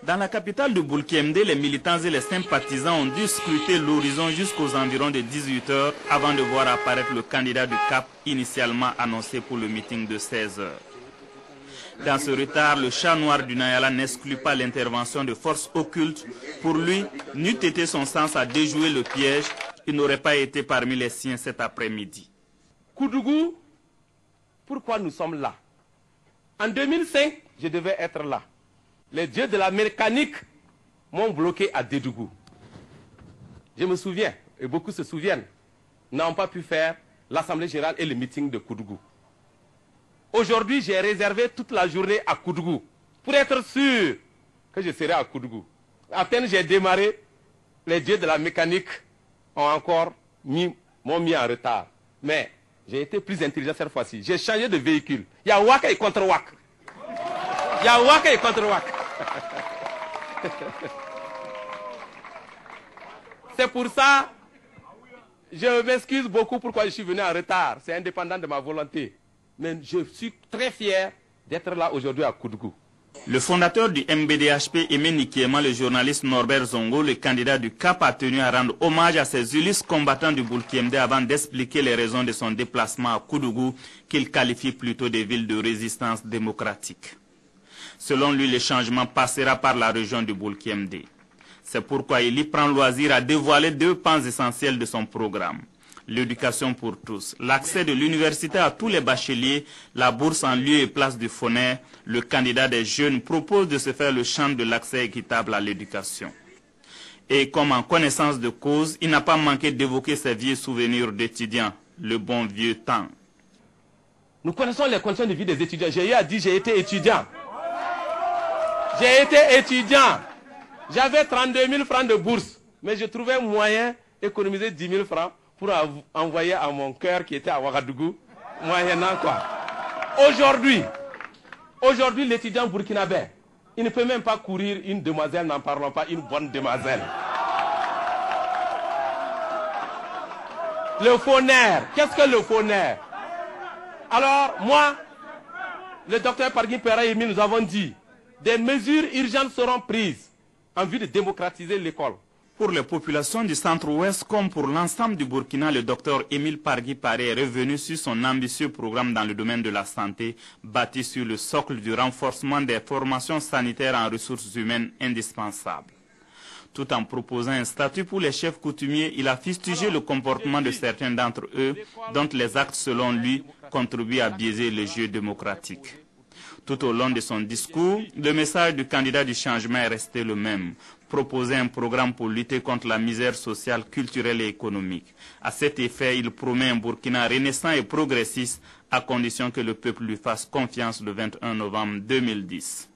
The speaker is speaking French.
Dans la capitale de Boulkiemde, les militants et les sympathisants ont dû scruter l'horizon jusqu'aux environs de 18 h avant de voir apparaître le candidat du CAP initialement annoncé pour le meeting de 16 h. Dans ce retard, le chat noir du Nayala n'exclut pas l'intervention de forces occultes. Pour lui, n'eût été son sens à déjouer le piège, il n'aurait pas été parmi les siens cet après-midi. Koudougou, pourquoi nous sommes là? En 2005, je devais être là. Les dieux de la mécanique m'ont bloqué à Dédougou. Je me souviens, et beaucoup se souviennent, n'ont pas pu faire l'Assemblée générale et le meeting de Koudougou. Aujourd'hui, j'ai réservé toute la journée à Koudougou pour être sûr que je serai à Koudougou. À peine j'ai démarré, les dieux de la mécanique m'ont mis en retard. Mais j'ai été plus intelligent cette fois-ci. J'ai changé de véhicule. Il y a Waka et contre Waka. Il y a Waka et contre Waka. C'est pour ça, je m'excuse beaucoup pourquoi je suis venu en retard. C'est indépendant de ma volonté. Mais je suis très fier d'être là aujourd'hui à Koudougou. Le fondateur du MBDHP, Aimé Nikiema, le journaliste Norbert Zongo, le candidat du CAP, a tenu à rendre hommage à ces illustres combattants du Boulkiemde avant d'expliquer les raisons de son déplacement à Koudougou, qu'il qualifie plutôt des villes de résistance démocratique. Selon lui, le changement passera par la région du Boulkiemde. C'est pourquoi il y prend loisir à dévoiler deux pans essentiels de son programme. L'éducation pour tous, l'accès de l'université à tous les bacheliers, la bourse en lieu et place du FONER. Le candidat des jeunes propose de se faire le champ de l'accès équitable à l'éducation. Et comme en connaissance de cause, il n'a pas manqué d'évoquer ses vieux souvenirs d'étudiants, le bon vieux temps. Nous connaissons les conditions de vie des étudiants. J'ai eu à dire j'ai été étudiant. J'ai été étudiant. J'avais 32 000 francs de bourse, mais je trouvais moyen d'économiser 10 000 francs pour envoyer à mon cœur qui était à Ouagadougou, moyennant quoi. Aujourd'hui, l'étudiant burkinabé, il ne peut même pas courir une demoiselle, n'en parlons pas, une bonne demoiselle. Le FONER, qu'est-ce que le FONER? Alors, moi, le docteur Pargui Pera-Yemi, nous avons dit, des mesures urgentes seront prises en vue de démocratiser l'école. Pour les populations du centre-ouest comme pour l'ensemble du Burkina, le docteur Émile Pargui Paré est revenu sur son ambitieux programme dans le domaine de la santé, bâti sur le socle du renforcement des formations sanitaires en ressources humaines indispensables. Tout en proposant un statut pour les chefs coutumiers, il a fustigé le comportement de certains d'entre eux, dont les actes, selon lui, contribuent à biaiser le jeu démocratique. Tout au long de son discours, le message du candidat du changement est resté le même. Proposer un programme pour lutter contre la misère sociale, culturelle et économique. À cet effet, il promet un Burkina renaissant et progressiste à condition que le peuple lui fasse confiance le 21 novembre 2010.